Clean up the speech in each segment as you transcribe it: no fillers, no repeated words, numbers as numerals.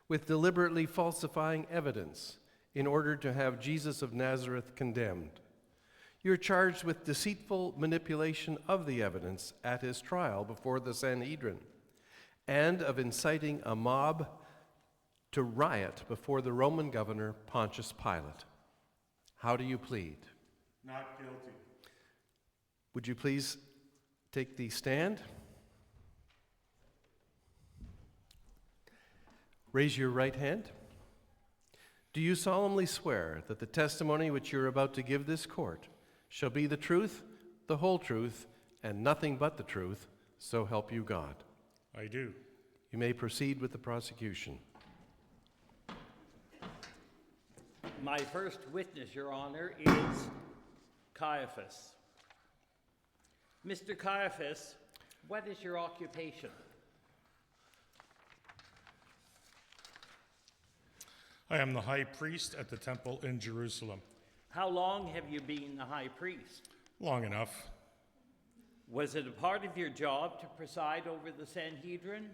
with deliberately falsifying evidence in order to have Jesus of Nazareth condemned. You're charged with deceitful manipulation of the evidence at his trial before the Sanhedrin, and of inciting a mob to riot before the Roman governor Pontius Pilate. How do you plead? Not guilty. Would you please take the stand? Raise your right hand. Do you solemnly swear that the testimony which you're about to give this court shall be the truth, the whole truth, and nothing but the truth, so help you God? I do. You may proceed with the prosecution. My first witness, Your Honor, is Caiaphas. Mr. Caiaphas, what is your occupation? I am the high priest at the temple in Jerusalem. How long have you been the high priest? Long enough. Was it a part of your job to preside over the Sanhedrin?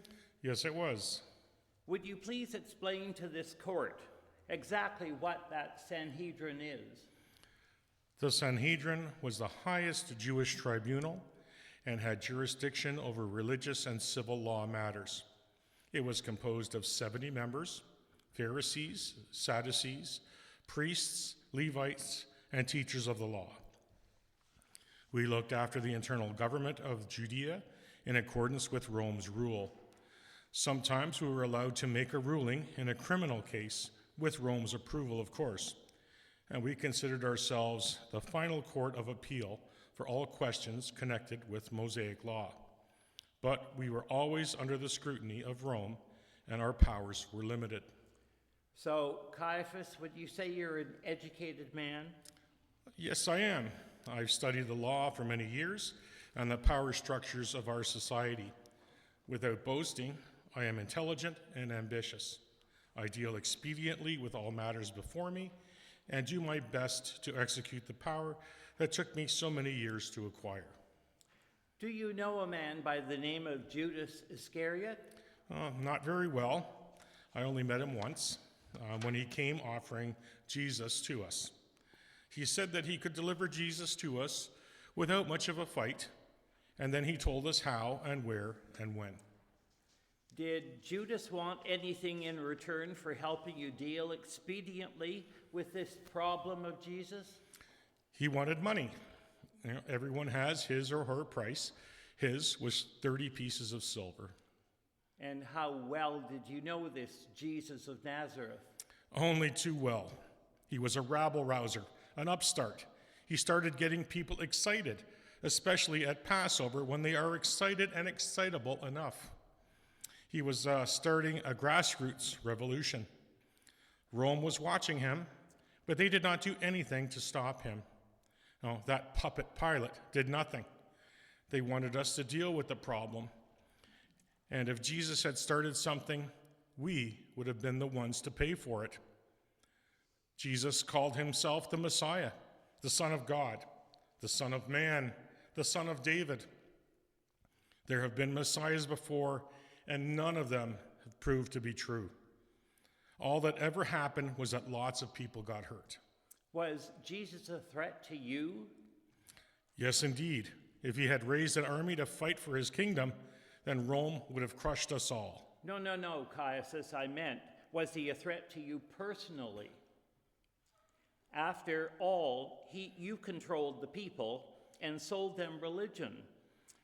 Yes, it was. Would you please explain to this court exactly what that Sanhedrin is? The Sanhedrin was the highest Jewish tribunal and had jurisdiction over religious and civil law matters. It was composed of 70 members, Pharisees, Sadducees, priests, Levites, and teachers of the law. We looked after the internal government of Judea in accordance with Rome's rule. Sometimes we were allowed to make a ruling in a criminal case with Rome's approval, of course, and we considered ourselves the final court of appeal for all questions connected with Mosaic law. But we were always under the scrutiny of Rome, and our powers were limited. So, Caiaphas, would you say you're an educated man? Yes, I am. I've studied the law for many years and the power structures of our society. Without boasting, I am intelligent and ambitious. I deal expediently with all matters before me and do my best to execute the power that took me so many years to acquire. Do you know a man by the name of Judas Iscariot? Not very well. I only met him once when he came offering Jesus to us. He said that he could deliver Jesus to us without much of a fight, and then he told us how and where and when. Did Judas want anything in return for helping you deal expediently with this problem of Jesus? He wanted money. Everyone has his or her price. His was 30 pieces of silver. And how well did you know this Jesus of Nazareth? Only too well. He was a rabble-rouser, an upstart. He started getting people excited, especially at Passover when they are excited and excitable enough. He was starting a grassroots revolution. Rome was watching him, but they did not do anything to stop him. No, that puppet Pilate did nothing. They wanted us to deal with the problem. And if Jesus had started something, we would have been the ones to pay for it. Jesus called himself the Messiah, the Son of God, the Son of Man, the Son of David. There have been Messiahs before, and none of them have proved to be true. All that ever happened was that lots of people got hurt. Was Jesus a threat to you? Yes, indeed. If he had raised an army to fight for his kingdom, then Rome would have crushed us all. No, Caiaphas, I meant, was he a threat to you personally? After all, you controlled the people and sold them religion.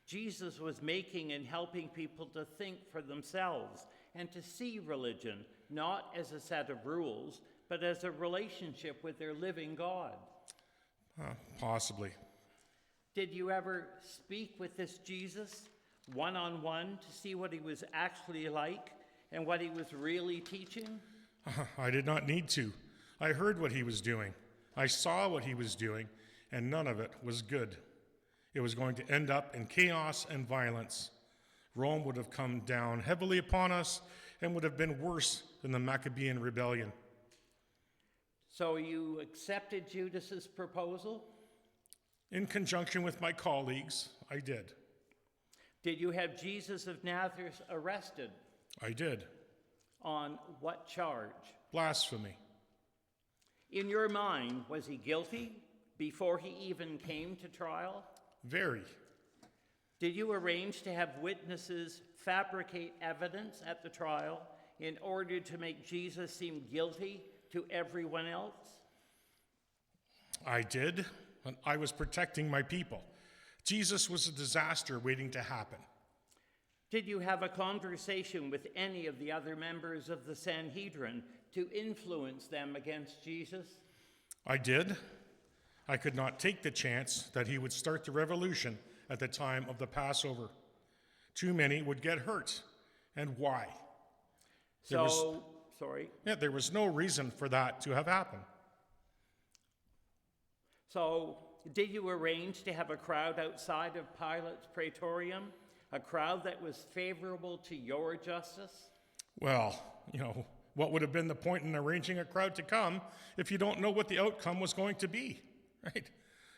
Jesus was making and helping people to think for themselves and to see religion not as a set of rules, but as a relationship with their living God. Possibly. Did you ever speak with this Jesus one-on-one to see what he was actually like and what he was really teaching? I did not need to. I heard what he was doing. I saw what he was doing, and none of it was good. It was going to end up in chaos and violence. Rome would have come down heavily upon us and would have been worse than the Maccabean rebellion. So you accepted Judas's proposal? In conjunction with my colleagues, I did. Did you have Jesus of Nazareth arrested? I did. On what charge? Blasphemy. In your mind, was he guilty before he even came to trial? Very. Did you arrange to have witnesses fabricate evidence at the trial in order to make Jesus seem guilty to everyone else? I did, and I was protecting my people. Jesus was a disaster waiting to happen. Did you have a conversation with any of the other members of the Sanhedrin to influence them against Jesus? I did. I could not take the chance that he would start the revolution at the time of the Passover. Too many would get hurt. And why? There was no reason for that to have happened. So, did you arrange to have a crowd outside of Pilate's praetorium? A crowd that was favorable to your justice? Well, what would have been the point in arranging a crowd to come if you don't know what the outcome was going to be, right?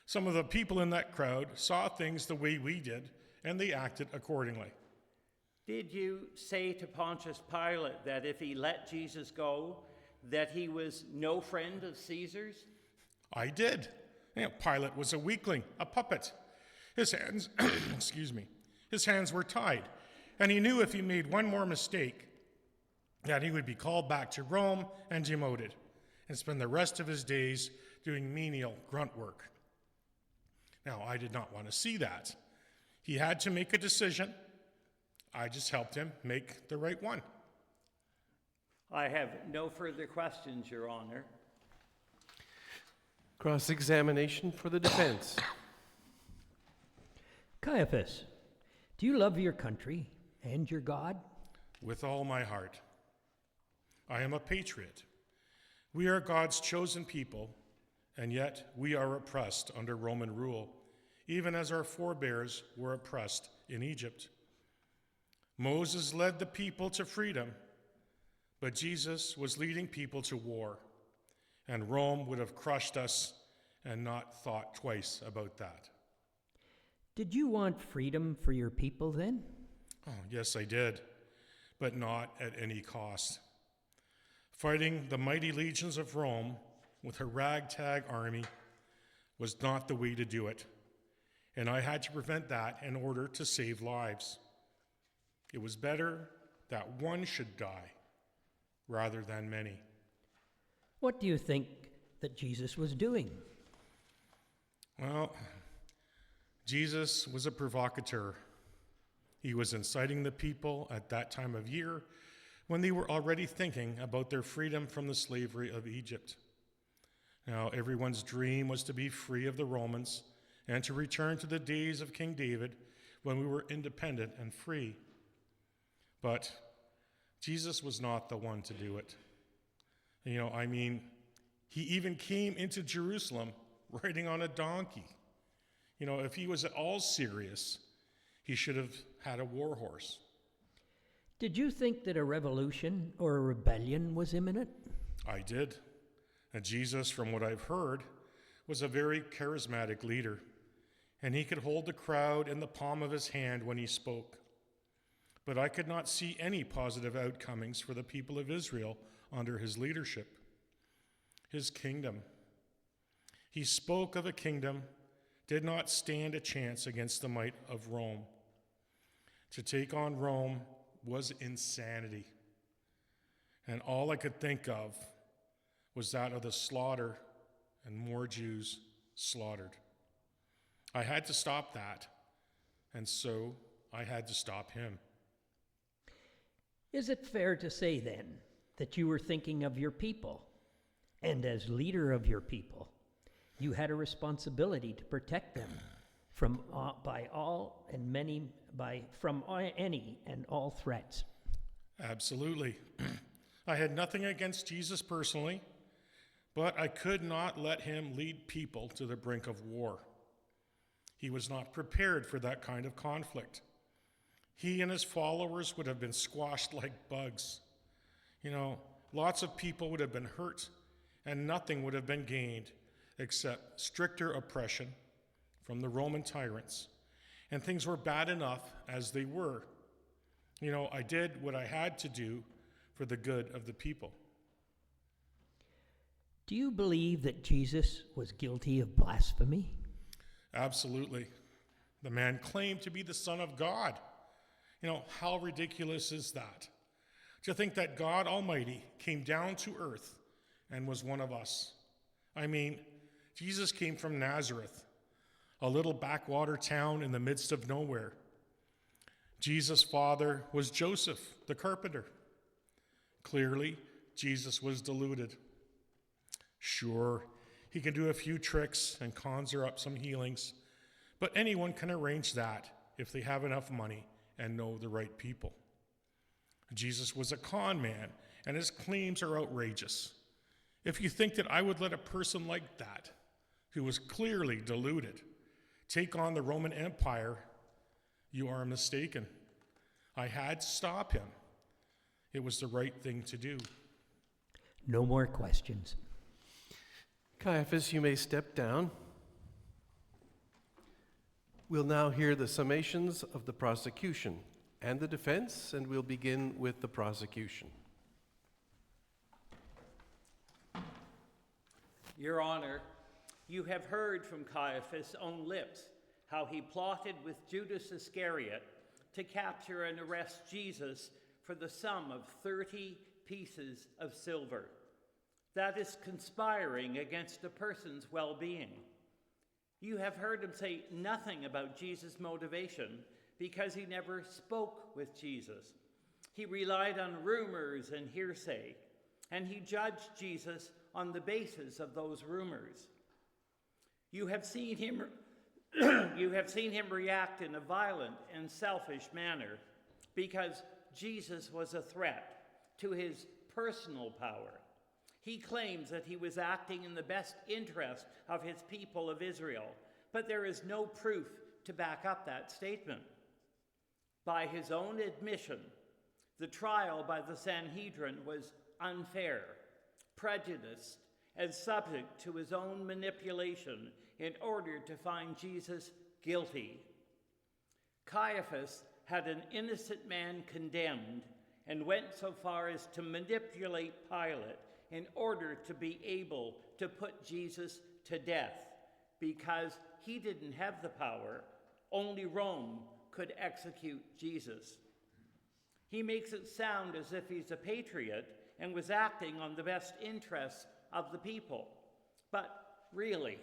Some of the people in that crowd saw things the way we did, and they acted accordingly. Did you say to Pontius Pilate that if he let Jesus go, that he was no friend of Caesar's? I did. Pilate was a weakling, a puppet. His hands, his hands were tied, and he knew if he made one more mistake, that he would be called back to Rome and demoted, and spend the rest of his days doing menial grunt work. Now, I did not want to see that. He had to make a decision. I just helped him make the right one. I have no further questions, Your Honor. Cross-examination for the defense. Caiaphas, do you love your country and your God? With all my heart. I am a patriot. We are God's chosen people, and yet we are oppressed under Roman rule, even as our forebears were oppressed in Egypt. Moses led the people to freedom, but Jesus was leading people to war, and Rome would have crushed us and not thought twice about that. Did you want freedom for your people then? Oh, yes, I did, but not at any cost. Fighting the mighty legions of Rome with a ragtag army was not the way to do it, and I had to prevent that in order to save lives. It was better that one should die rather than many. What do you think that Jesus was doing? Well, Jesus was a provocateur. He was inciting the people at that time of year when they were already thinking about their freedom from the slavery of Egypt. Now, everyone's dream was to be free of the Romans and to return to the days of King David when we were independent and free. But Jesus was not the one to do it. He even came into Jerusalem riding on a donkey. If he was at all serious, he should have had a war horse. Did you think that a revolution or a rebellion was imminent? I did. And Jesus, from what I've heard, was a very charismatic leader, and he could hold the crowd in the palm of his hand when he spoke. But I could not see any positive outcomings for the people of Israel under his leadership. His kingdom. He spoke of a kingdom, did not stand a chance against the might of Rome. To take on Rome was insanity. And all I could think of was that of the slaughter and more Jews slaughtered. I had to stop that, and so I had to stop him. Is it fair to say then that you were thinking of your people, and as leader of your people, you had a responsibility to protect them from any and all threats? Absolutely. I had nothing against Jesus personally, but I could not let him lead people to the brink of war. He was not prepared for that kind of conflict. He and his followers would have been squashed like bugs. Lots of people would have been hurt, and nothing would have been gained except stricter oppression from the Roman tyrants. And things were bad enough as they were. I did what I had to do for the good of the people. Do you believe that Jesus was guilty of blasphemy? Absolutely. The man claimed to be the Son of God. How ridiculous is that? To think that God Almighty came down to earth and was one of us. I mean, Jesus came from Nazareth, a little backwater town in the midst of nowhere. Jesus' father was Joseph, the carpenter. Clearly, Jesus was deluded. Sure, he can do a few tricks and conjure up some healings, but anyone can arrange that if they have enough money and know the right people. Jesus was a con man, and his claims are outrageous. If you think that I would let a person like that, who was clearly deluded, take on the Roman Empire, you are mistaken. I had to stop him. It was the right thing to do. No more questions. Caiaphas, you may step down. We'll now hear the summations of the prosecution and the defense, and we'll begin with the prosecution. Your Honor, you have heard from Caiaphas' own lips how he plotted with Judas Iscariot to capture and arrest Jesus for the sum of 30 pieces of silver. That is conspiring against a person's well-being. You have heard him say nothing about Jesus' motivation because he never spoke with Jesus. He relied on rumors and hearsay, and he judged Jesus on the basis of those rumors. You have seen him react in a violent and selfish manner because Jesus was a threat to his personal power. He claims that he was acting in the best interest of his people of Israel, but there is no proof to back up that statement. By his own admission, the trial by the Sanhedrin was unfair, prejudiced, and subject to his own manipulation in order to find Jesus guilty. Caiaphas had an innocent man condemned and went so far as to manipulate Pilate in order to be able to put Jesus to death because he didn't have the power. Only Rome could execute Jesus. He makes it sound as if he's a patriot and was acting on the best interests of the people. But really,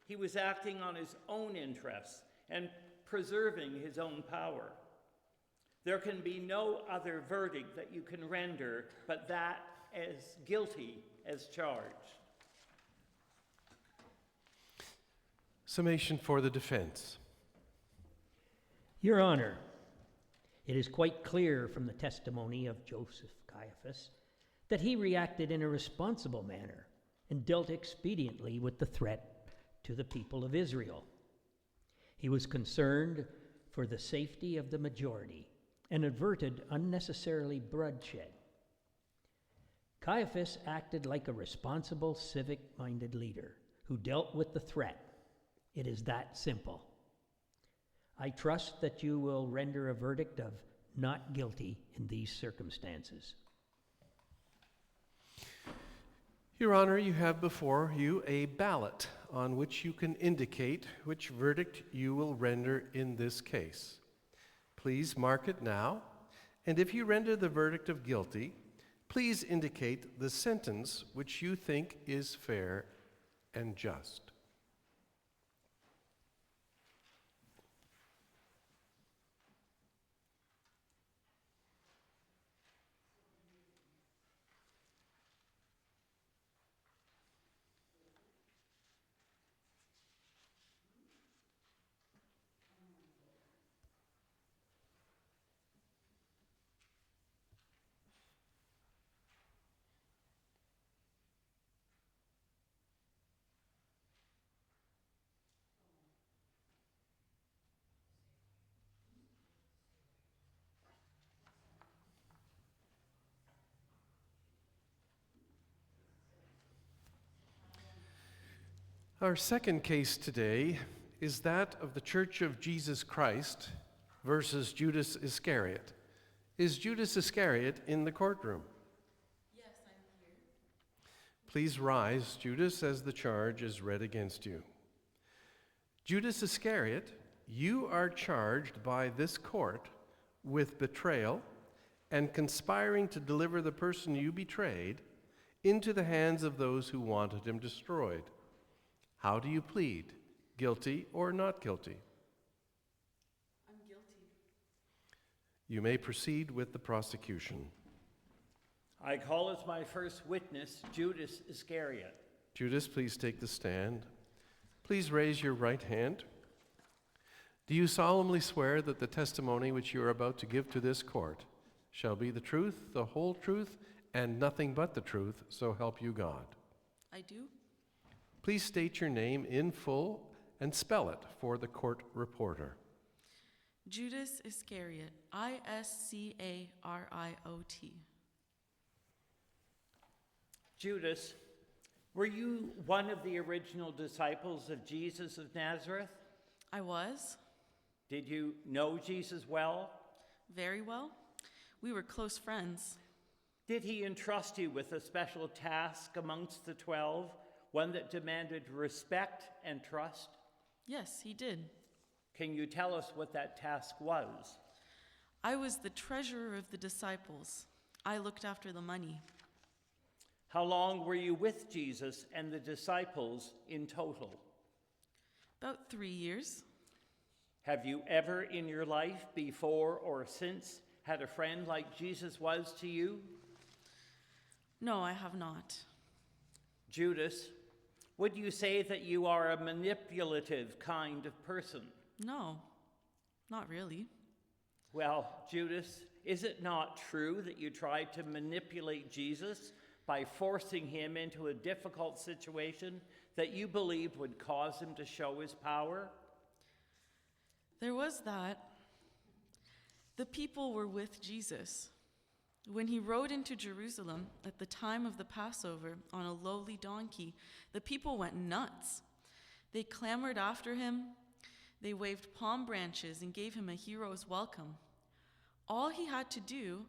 he was acting on his own interests and preserving his own power. There can be no other verdict that you can render but that as guilty as charged. Summation for the defense. Your Honor, it is quite clear from the testimony of Joseph Caiaphas that he reacted in a responsible manner and dealt expediently with the threat to the people of Israel. He was concerned for the safety of the majority and averted unnecessarily bloodshed. Caiaphas acted like a responsible, civic-minded leader who dealt with the threat. It is that simple. I trust that you will render a verdict of not guilty in these circumstances. Your Honor, you have before you a ballot on which you can indicate which verdict you will render in this case. Please mark it now, and if you render the verdict of guilty, please indicate the sentence which you think is fair and just. Our second case today is that of the Church of Jesus Christ versus Judas Iscariot. Is Judas Iscariot in the courtroom? Please rise, Judas, as the charge is read against you. Judas Iscariot, you are charged by this court with betrayal and conspiring to deliver the person you betrayed into the hands of those who wanted him destroyed. How do you plead? Guilty or not guilty? I'm guilty. You may proceed with the prosecution. I call as my first witness Judas Iscariot. Judas, please take the stand. Please raise your right hand. Do you solemnly swear that the testimony which you are about to give to this court shall be the truth, the whole truth, and nothing but the truth, so help you God? I do. Please state your name in full and spell it for the court reporter. Judas Iscariot, Iscariot. Judas, were you one of the original disciples of Jesus of Nazareth? I was. Did you know Jesus well? Very well. We were close friends. Did he entrust you with a special task amongst the 12, one that demanded respect and trust? Yes, he did. Can you tell us what that task was? I was the treasurer of the disciples. I looked after the money. How long were you with Jesus and the disciples in total? About 3 years. Have you ever in your life, before or since, had a friend like Jesus was to you? No, I have not. Judas, would you say that you are a manipulative kind of person? No, not really. Well, Judas, is it not true that you tried to manipulate Jesus by forcing him into a difficult situation that you believed would cause him to show his power? There was that. The people were with Jesus. When he rode into Jerusalem at the time of the Passover on a lowly donkey, the people went nuts. They clamored after him. They waved palm branches and gave him a hero's welcome. All he had to do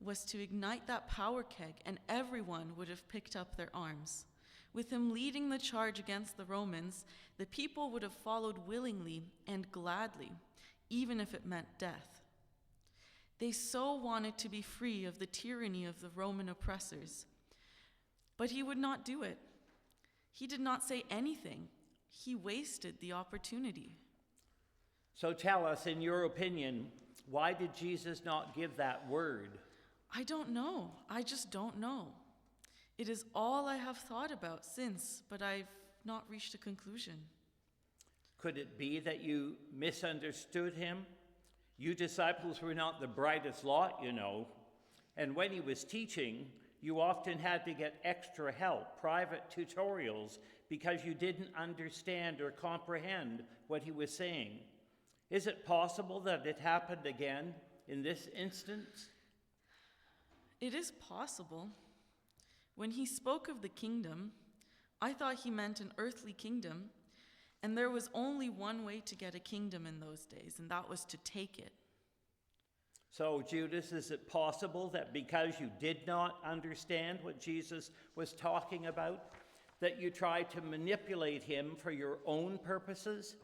was to ignite that power keg, and everyone would have picked up their arms. With him leading the charge against the Romans, the people would have followed willingly and gladly, even if it meant death. They so wanted to be free of the tyranny of the Roman oppressors. But he would not do it. He did not say anything. He wasted the opportunity. So tell us, in your opinion, why did Jesus not give that word? I don't know. I just don't know. It is all I have thought about since, but I've not reached a conclusion. Could it be that you misunderstood him? You disciples were not the brightest lot, you know. And when he was teaching, you often had to get extra help, private tutorials, because you didn't understand or comprehend what he was saying. Is it possible that it happened again in this instance? It is possible. When he spoke of the kingdom, I thought he meant an earthly kingdom, and there was only one way to get a kingdom in those days, and that was to take it. So, Judas, is it possible that because you did not understand what Jesus was talking about, that you tried to manipulate him for your own purposes?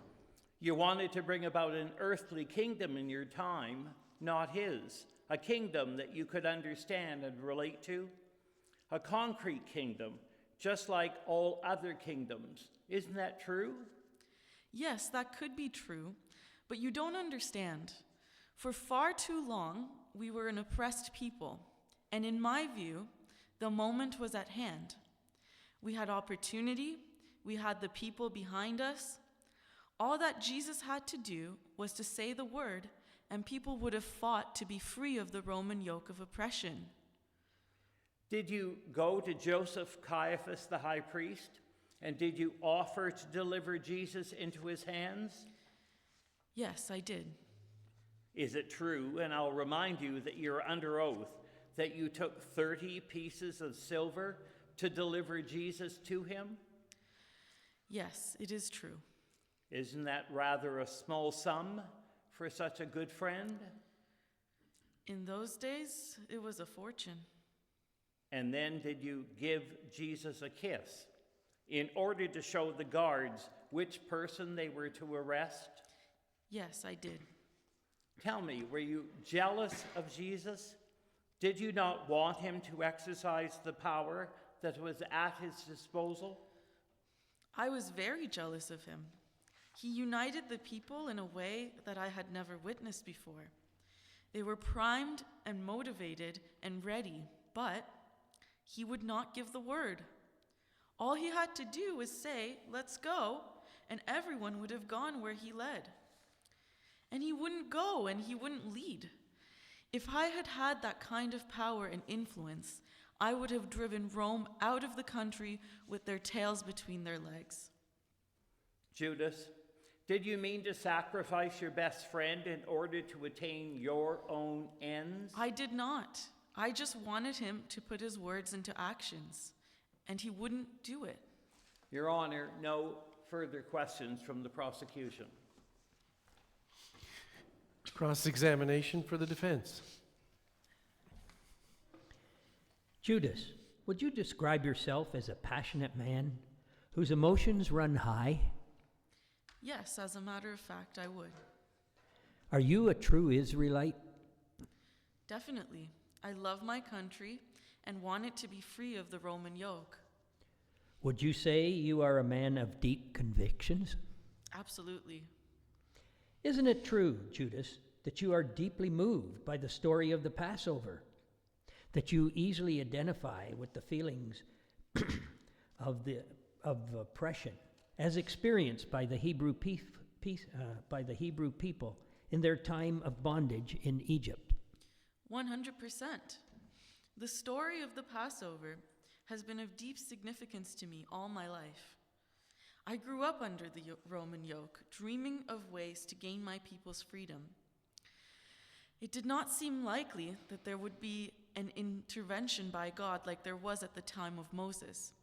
You wanted to bring about an earthly kingdom in your time, not his, a kingdom that you could understand and relate to, a concrete kingdom, just like all other kingdoms. Isn't that true? Yes, that could be true, but you don't understand. For far too long, we were an oppressed people, and in my view, the moment was at hand. We had opportunity, we had the people behind us. All that Jesus had to do was to say the word, and people would have fought to be free of the Roman yoke of oppression. Did you go to Joseph Caiaphas, the high priest, and did you offer to deliver Jesus into his hands? Yes, I did. Is it true, and I'll remind you that you're under oath, that you took 30 pieces of silver to deliver Jesus to him? Yes, it is true. Isn't that rather a small sum for such a good friend? In those days, it was a fortune. And then did you give Jesus a kiss in order to show the guards which person they were to arrest? Yes, I did. Tell me, were you jealous of Jesus? Did you not want him to exercise the power that was at his disposal? I was very jealous of him. He united the people in a way that I had never witnessed before. They were primed and motivated and ready, but he would not give the word. All he had to do was say, "Let's go," and everyone would have gone where he led. And he wouldn't go and he wouldn't lead. If I had had that kind of power and influence, I would have driven Rome out of the country with their tails between their legs. Judas, did you mean to sacrifice your best friend in order to attain your own ends? I did not. I just wanted him to put his words into actions, and he wouldn't do it. Your Honor, no further questions from the prosecution. Cross-examination for the defense. Judas, would you describe yourself as a passionate man whose emotions run high? Yes, as a matter of fact, I would. Are you a true Israelite? Definitely. I love my country and want it to be free of the Roman yoke. Would you say you are a man of deep convictions? Absolutely. Isn't it true, Judas, that you are deeply moved by the story of the Passover? That you easily identify with the feelings of oppression as experienced by the Hebrew people in their time of bondage in Egypt? 100%. The story of the Passover has been of deep significance to me all my life. I grew up under the Roman yoke, dreaming of ways to gain my people's freedom. It did not seem likely that there would be an intervention by God like there was at the time of Moses.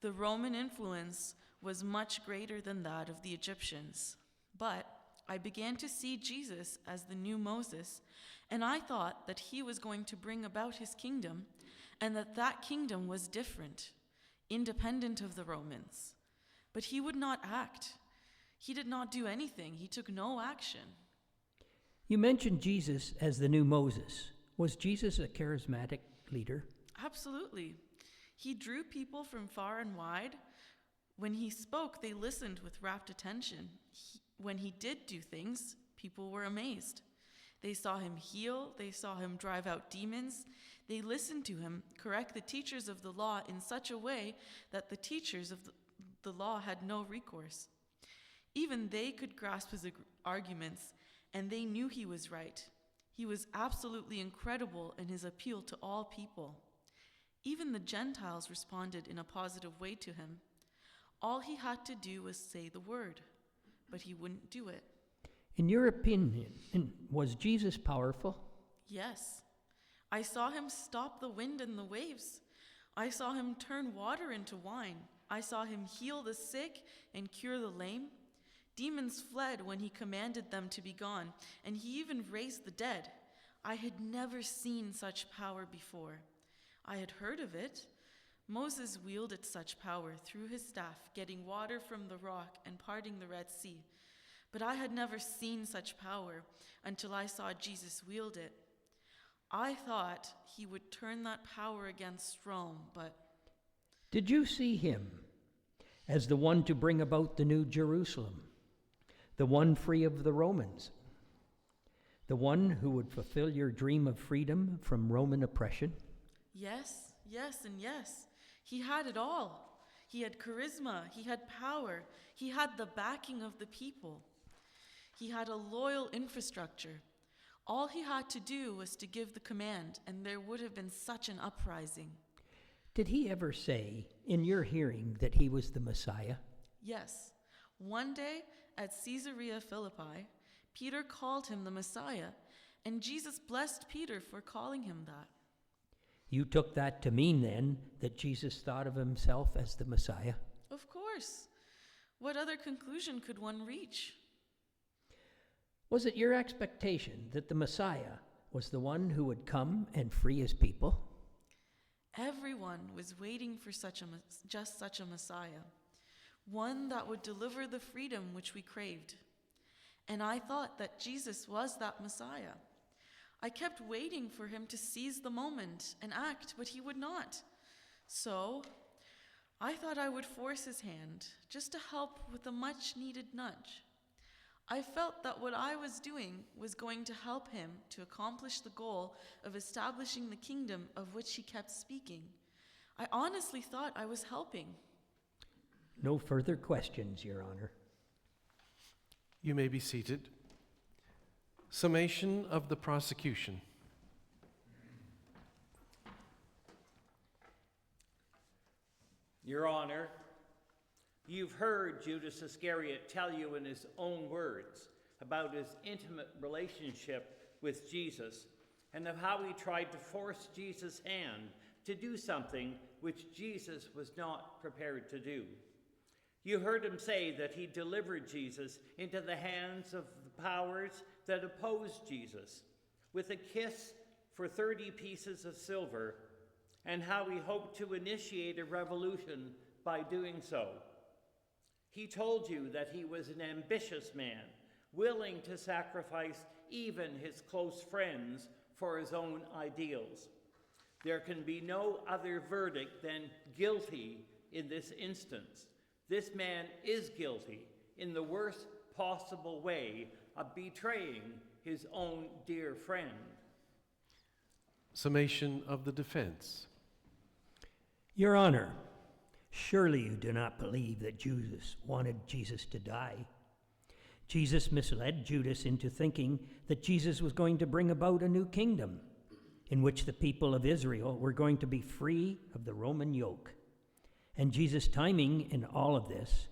The Roman influence was much greater than that of the Egyptians. But I began to see Jesus as the new Moses, and I thought that he was going to bring about his kingdom, and that kingdom was different, independent of the Romans. But he would not act. He did not do anything. He took no action. You mentioned Jesus as the new Moses. Was Jesus a charismatic leader? Absolutely. He drew people from far and wide. When he spoke, they listened with rapt attention. When he did do things, people were amazed. They saw him heal. They saw him drive out demons. They listened to him correct the teachers of the law in such a way that the teachers of the law had no recourse. Even they could grasp his arguments, and they knew he was right. He was absolutely incredible in his appeal to all people. Even the Gentiles responded in a positive way to him. All he had to do was say the word, but he wouldn't do it. In your opinion, was Jesus powerful? Yes. I saw him stop the wind and the waves. I saw him turn water into wine. I saw him heal the sick and cure the lame. Demons fled when he commanded them to be gone, and he even raised the dead. I had never seen such power before. I had heard of it. Moses wielded such power through his staff, getting water from the rock and parting the Red Sea. But I had never seen such power until I saw Jesus wield it. I thought he would turn that power against Rome, but... Did you see him as the one to bring about the new Jerusalem, the one free of the Romans, the one who would fulfill your dream of freedom from Roman oppression? Yes, and yes. He had it all. He had charisma, he had power, he had the backing of the people. He had a loyal infrastructure. All he had to do was to give the command, and there would have been such an uprising. Did he ever say, in your hearing, that he was the Messiah? Yes. One day at Caesarea Philippi, Peter called him the Messiah, and Jesus blessed Peter for calling him that. You took that to mean, then, that Jesus thought of himself as the Messiah? Of course. What other conclusion could one reach? Was it your expectation that the Messiah was the one who would come and free his people? Everyone was waiting for just such a Messiah, one that would deliver the freedom which we craved. And I thought that Jesus was that Messiah. I kept waiting for him to seize the moment and act, but he would not. So I thought I would force his hand, just to help with a much-needed nudge. I felt that what I was doing was going to help him to accomplish the goal of establishing the kingdom of which he kept speaking. I honestly thought I was helping. No further questions, Your Honor. You may be seated. Summation of the prosecution. Your Honor, you've heard Judas Iscariot tell you in his own words about his intimate relationship with Jesus and of how he tried to force Jesus' hand to do something which Jesus was not prepared to do. You heard him say that he delivered Jesus into the hands of the powers that opposed Jesus with a kiss for 30 pieces of silver, and how he hoped to initiate a revolution by doing so. He told you that he was an ambitious man, willing to sacrifice even his close friends for his own ideals. There can be no other verdict than guilty in this instance. This man is guilty in the worst possible way of betraying his own dear friend. Summation of the defense. Your Honor, surely you do not believe that Judas wanted Jesus to die. Jesus misled Judas into thinking that Jesus was going to bring about a new kingdom in which the people of Israel were going to be free of the Roman yoke. And Jesus' timing in all of this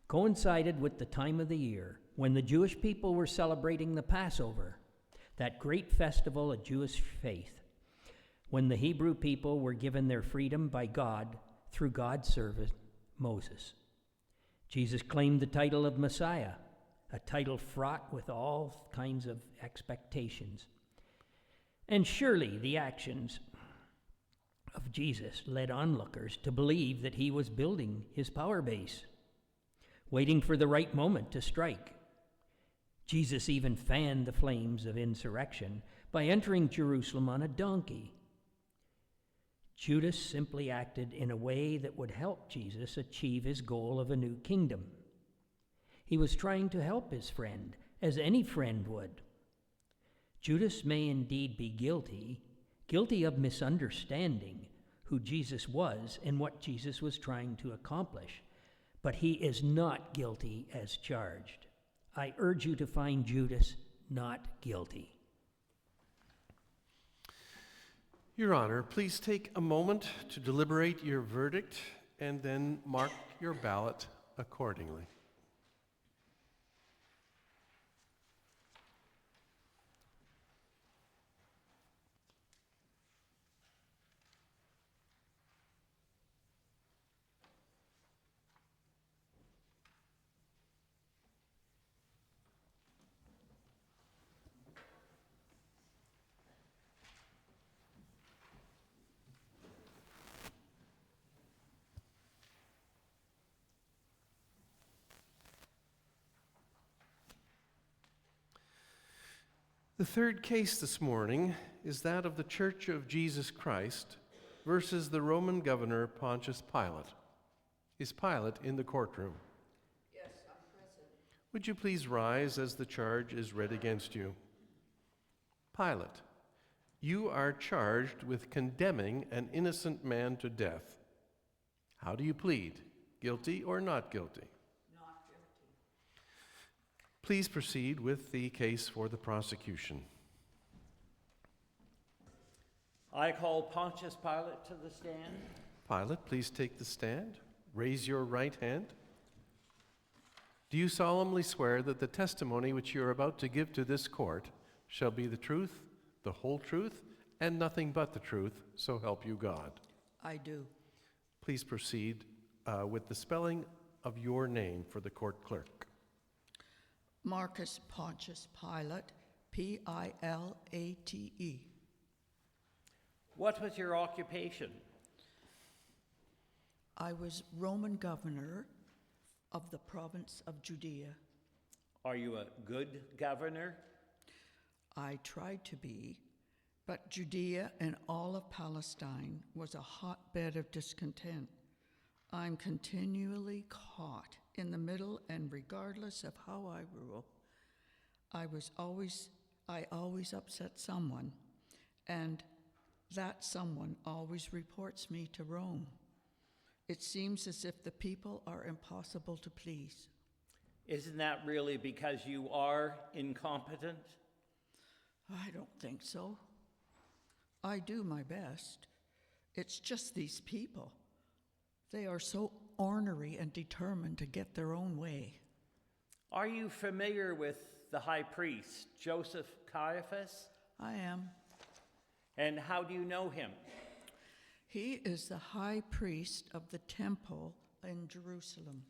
coincided with the time of the year when the Jewish people were celebrating the Passover, that great festival of Jewish faith, when the Hebrew people were given their freedom by God through God's servant, Moses. Jesus claimed the title of Messiah, a title fraught with all kinds of expectations. And surely the actions of Jesus led onlookers to believe that he was building his power base, waiting for the right moment to strike. Jesus even fanned the flames of insurrection by entering Jerusalem on a donkey. Judas simply acted in a way that would help Jesus achieve his goal of a new kingdom. He was trying to help his friend, as any friend would. Judas may indeed be guilty of misunderstanding who Jesus was and what Jesus was trying to accomplish, but he is not guilty as charged. I urge you to find Judas not guilty. Your Honor, please take a moment to deliberate your verdict and then mark your ballot accordingly. The third case this morning is that of the Church of Jesus Christ versus the Roman governor Pontius Pilate. Is Pilate in the courtroom? Yes, I'm present. Would you please rise as the charge is read against you? Pilate, you are charged with condemning an innocent man to death. How do you plead? Guilty or not guilty? Not guilty. Please proceed with the case for the prosecution. I call Pontius Pilate to the stand. Pilate, please take the stand. Raise your right hand. Do you solemnly swear that the testimony which you are about to give to this court shall be the truth, the whole truth, and nothing but the truth, so help you God? I do. Please proceed with the spelling of your name for the court clerk. Marcus Pontius Pilate, Pilate. What was your occupation? I was Roman governor of the province of Judea. Are you a good governor? I tried to be, but Judea and all of Palestine was a hotbed of discontent. I'm continually caught in the middle, and regardless of how I rule, I always upset someone, and that someone always reports me to Rome. It seems as if the people are impossible to please. Isn't that really because you are incompetent? I don't think so. I do my best. It's just these people. They are so ornery and determined to get their own way. Are you familiar with the high priest, Joseph Caiaphas? I am. And how do you know him? He is the high priest of the temple in Jerusalem,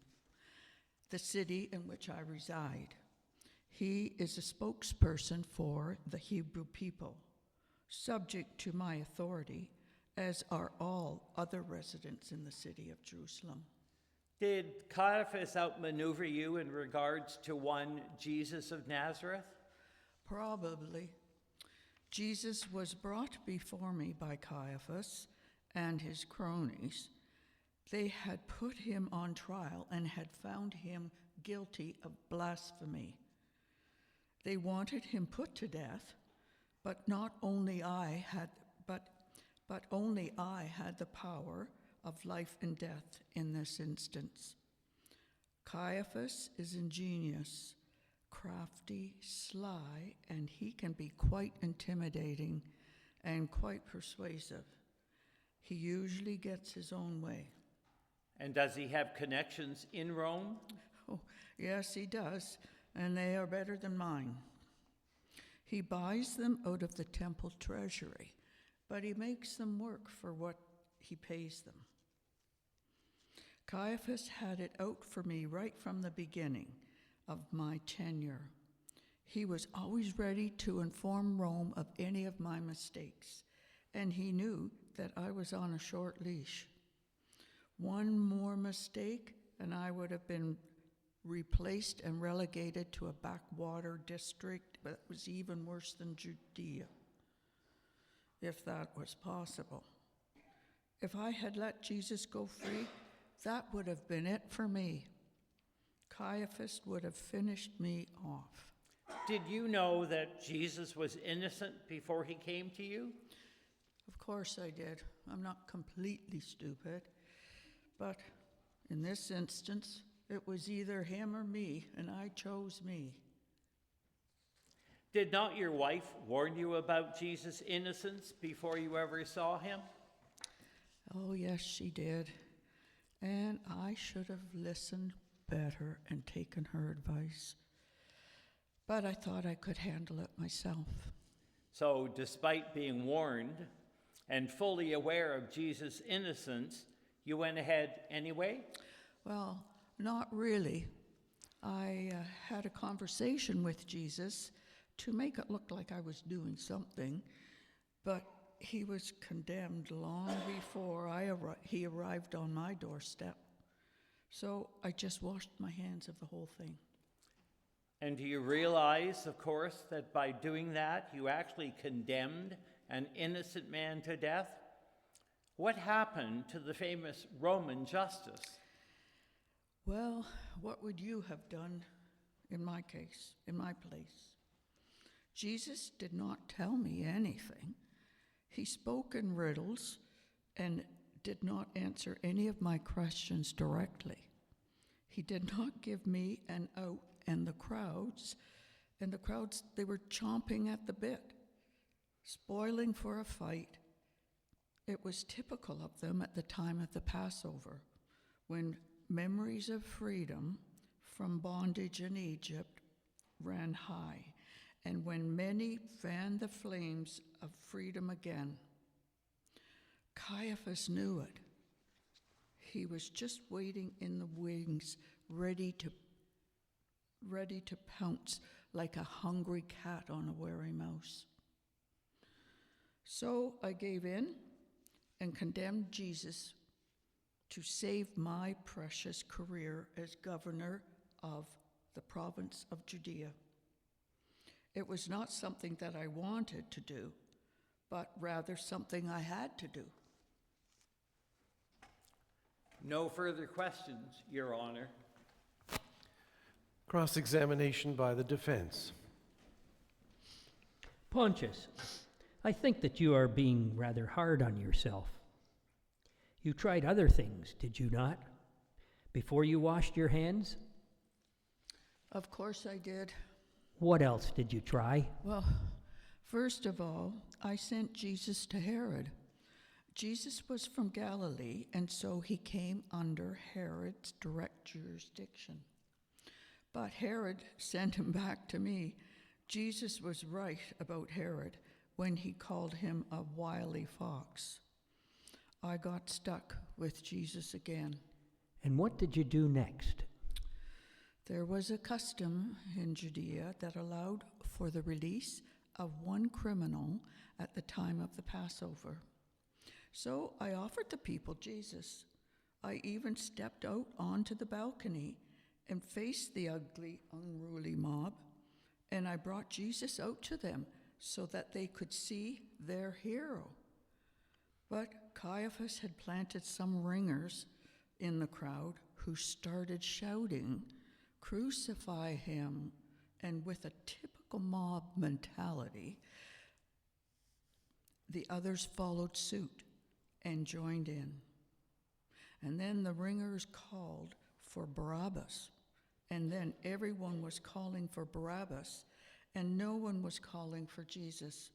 the city in which I reside. He is a spokesperson for the Hebrew people, subject to my authority, as are all other residents in the city of Jerusalem. Did Caiaphas outmaneuver you in regards to one Jesus of Nazareth? Probably. Jesus was brought before me by Caiaphas and his cronies. They had put him on trial and had found him guilty of blasphemy. They wanted him put to death, but only I had the power of life and death in this instance. Caiaphas is ingenious, crafty, sly, and he can be quite intimidating and quite persuasive. He usually gets his own way. And does he have connections in Rome? Oh, yes, he does, and they are better than mine. He buys them out of the temple treasury, but he makes them work for what he pays them. Caiaphas had it out for me right from the beginning of my tenure. He was always ready to inform Rome of any of my mistakes, and he knew that I was on a short leash. One more mistake, and I would have been replaced and relegated to a backwater district that was even worse than Judea, if that was possible. If I had let Jesus go free, that would have been it for me. Caiaphas would have finished me off. Did you know that Jesus was innocent before he came to you? Of course I did. I'm not completely stupid. But in this instance, it was either him or me, and I chose me. Did not your wife warn you about Jesus' innocence before you ever saw him? Oh, yes, she did. And I should have listened better and taken her advice. But I thought I could handle it myself. So, despite being warned and fully aware of Jesus' innocence, you went ahead anyway? Well, not really. I had a conversation with Jesus to make it look like I was doing something, but he was condemned long before he arrived on my doorstep. So I just washed my hands of the whole thing. And do you realize, of course, that by doing that, you actually condemned an innocent man to death? What happened to the famous Roman justice? Well, what would you have done in my case, in my place? Jesus did not tell me anything. He spoke in riddles and did not answer any of my questions directly. He did not give me an out, and the crowds, they were chomping at the bit, spoiling for a fight. It was typical of them at the time of the Passover, when memories of freedom from bondage in Egypt ran high, and when many fanned the flames of freedom again. Caiaphas knew it. He was just waiting in the wings, ready to pounce like a hungry cat on a wary mouse. So I gave in and condemned Jesus to save my precious career as governor of the province of Judea. It was not something that I wanted to do, but rather something I had to do. No further questions, Your Honor. Cross-examination by the defense. Pontius, I think that you are being rather hard on yourself. You tried other things, did you not? Before you washed your hands? Of course I did. What else did you try? Well, first of all, I sent Jesus to Herod. Jesus was from Galilee, and so he came under Herod's direct jurisdiction. But Herod sent him back to me. Jesus was right about Herod when he called him a wily fox. I got stuck with Jesus again. And what did you do next? There was a custom in Judea that allowed for the release of one criminal at the time of the Passover. So I offered the people Jesus. I even stepped out onto the balcony and faced the ugly, unruly mob, and I brought Jesus out to them so that they could see their hero. But Caiaphas had planted some ringers in the crowd who started shouting, "Crucify him!" And with a typical mob mentality, the others followed suit and joined in. And then the ringers called for Barabbas. And then everyone was calling for Barabbas, and no one was calling for Jesus.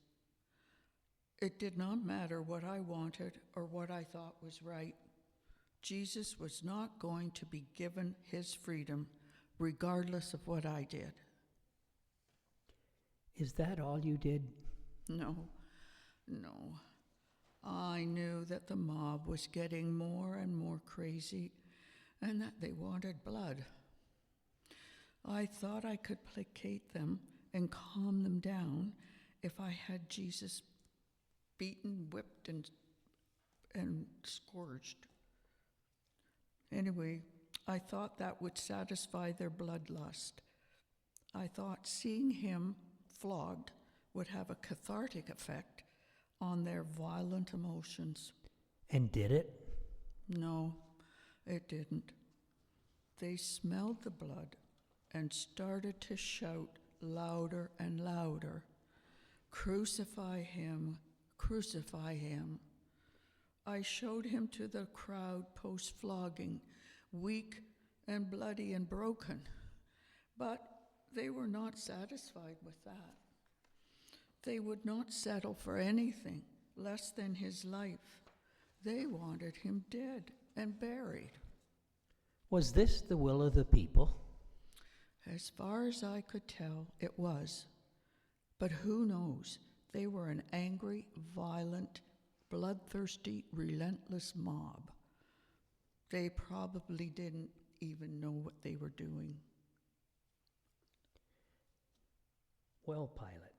It did not matter what I wanted or what I thought was right. Jesus was not going to be given his freedom, regardless of what I did. Is that all you did? No. I knew that the mob was getting more and more crazy and that they wanted blood. I thought I could placate them and calm them down if I had Jesus beaten, whipped, and scourged. Anyway, I thought that would satisfy their bloodlust. I thought seeing him flogged would have a cathartic effect on their violent emotions. And did it? No, it didn't. They smelled the blood and started to shout louder and louder, "Crucify him, crucify him." I showed him to the crowd post-flogging, weak and bloody and broken, but they were not satisfied with that. They would not settle for anything less than his life. They wanted him dead and buried. Was this the will of the people? As far as I could tell, it was. But who knows? They were an angry, violent, bloodthirsty, relentless mob. They probably didn't even know what they were doing. Well, Pilate,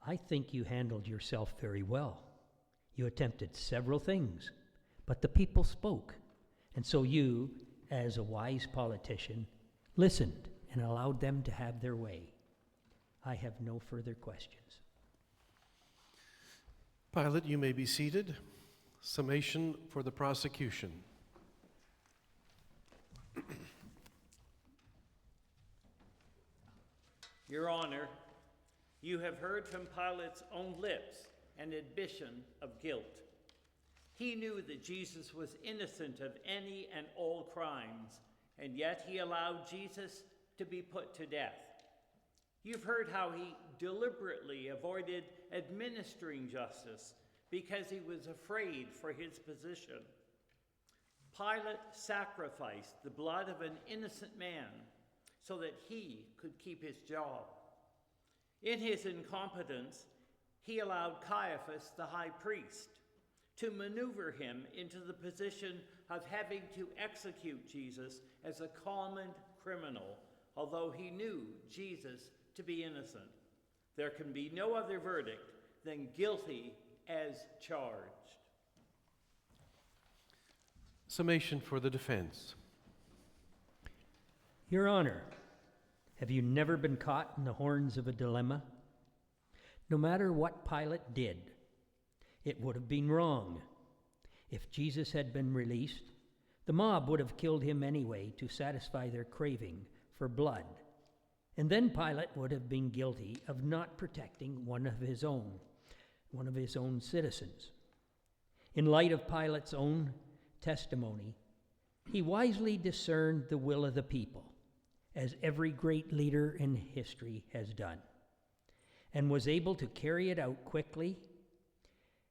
I think you handled yourself very well. You attempted several things, but the people spoke. And so you, as a wise politician, listened and allowed them to have their way. I have no further questions. Pilate, you may be seated. Summation for the prosecution. Your Honor, you have heard from Pilate's own lips an admission of guilt. He knew that Jesus was innocent of any and all crimes, and yet he allowed Jesus to be put to death. You've heard how he deliberately avoided administering justice because he was afraid for his position. Pilate sacrificed the blood of an innocent man so that he could keep his job. In his incompetence, he allowed Caiaphas, the high priest, to maneuver him into the position of having to execute Jesus as a common criminal, although he knew Jesus to be innocent. There can be no other verdict than guilty as charged. Summation for the defense. Your Honor, have you never been caught in the horns of a dilemma? No matter what Pilate did, it would have been wrong. If Jesus had been released, the mob would have killed him anyway to satisfy their craving for blood. And then Pilate would have been guilty of not protecting one of his own citizens. In light of Pilate's own testimony, he wisely discerned the will of the people, as every great leader in history has done, and was able to carry it out quickly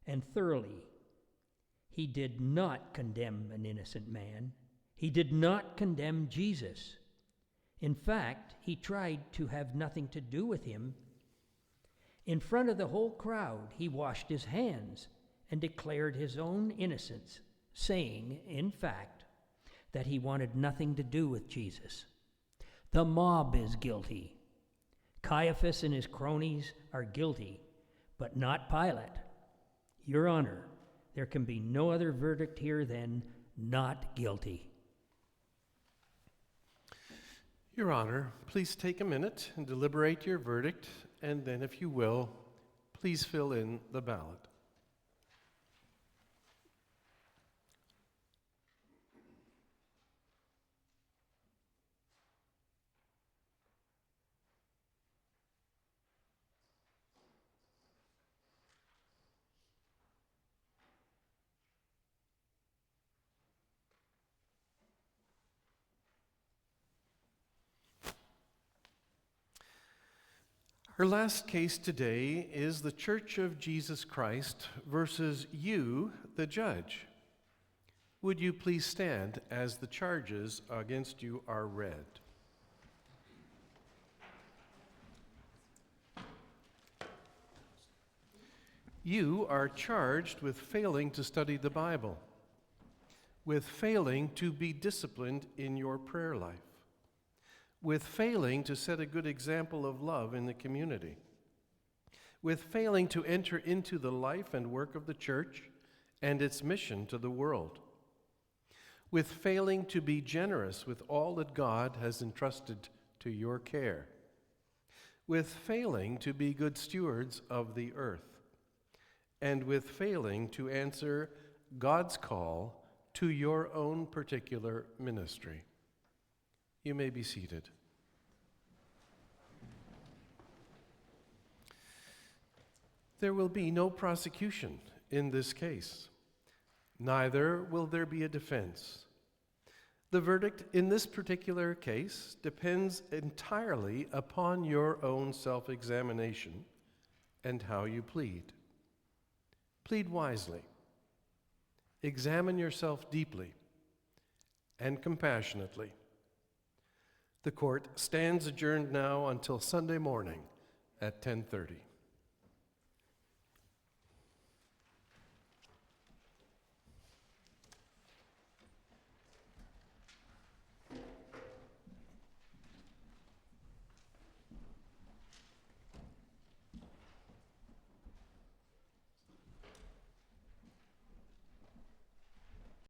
and thoroughly. He did not condemn an innocent man. He did not condemn Jesus. In fact, he tried to have nothing to do with him. In front of the whole crowd, he washed his hands and declared his own innocence, saying, in fact, that he wanted nothing to do with Jesus. The mob is guilty. Caiaphas and his cronies are guilty, but not Pilate. Your Honor, there can be no other verdict here than not guilty. Your Honor, please take a minute and deliberate your verdict, and then, if you will, please fill in the ballot. Our last case today is the Church of Jesus Christ versus you, the judge. Would you please stand as the charges against you are read? You are charged with failing to study the Bible, with failing to be disciplined in your prayer life, with failing to set a good example of love in the community, with failing to enter into the life and work of the church and its mission to the world, with failing to be generous with all that God has entrusted to your care, with failing to be good stewards of the earth, and with failing to answer God's call to your own particular ministry. You may be seated. There will be no prosecution in this case. Neither will there be a defense. The verdict in this particular case depends entirely upon your own self-examination and how you plead. Plead wisely. Examine yourself deeply and compassionately. The court stands adjourned now until Sunday morning at 10:30.